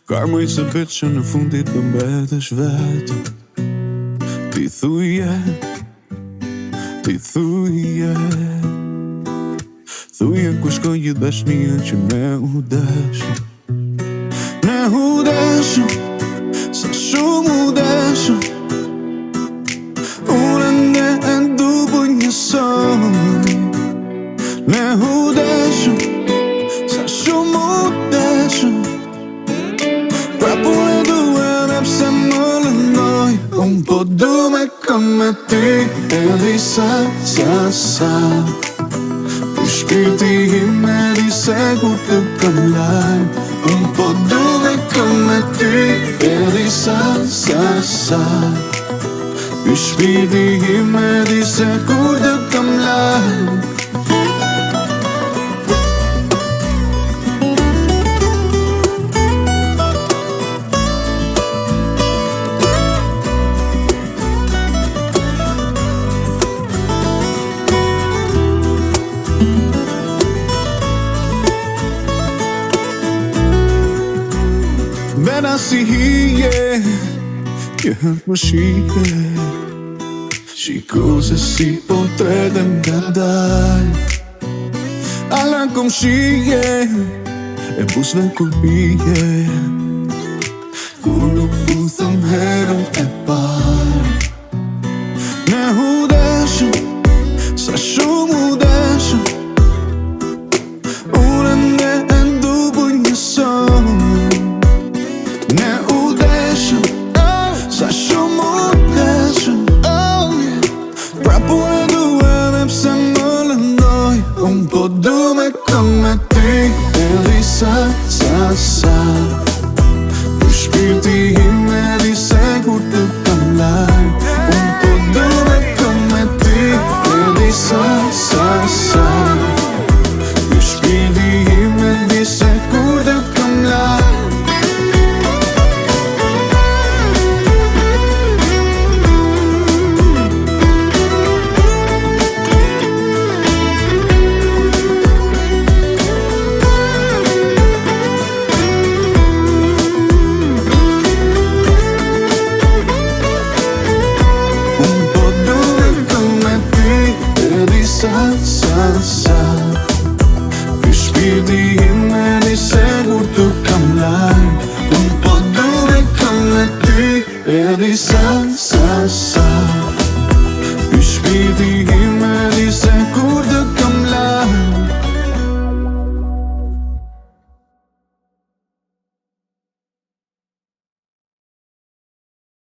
Karma i se betë që në fundit për mbetesh vetë. Ti thuje Thuje ku shkoj gjithë dashnia që ne u deshëm. Ne u deshëm, sa shumë u deshëm. Unë ne e du për njësoj. Ne u deshëm, sa shumë u deshëm. Pra po e du edhe pse më lëndoj. Unë po du me kam me ti, e di sa shpirti im e di se kur të kam laj. Unë po du me kam me ti, e di sa shpirti im e di se kur të kam laj. Bena si hije, jënë më shike. Shiko se si po tretëm nga daj. Ala kom shije, e busve kur pije. Kur nuk puthëm herën e par. Ne u deshëm, sa shumë u deshëm. Unë ne e du për njësoj. Ne u deshëm, sa shumë u deshëm. Pra po e du edhe pse më lëndoj. Unë po du me kam me ti, e di sa Ky shpirti im e di se kur të kam laj. Unë po du me kam me ti, e di sa Ky shpirti im e di se kur të kam laj. Ky shpirti im e di se kur të kam laj. Unë po du me kam me ti, e di sa Ky shpirti im e di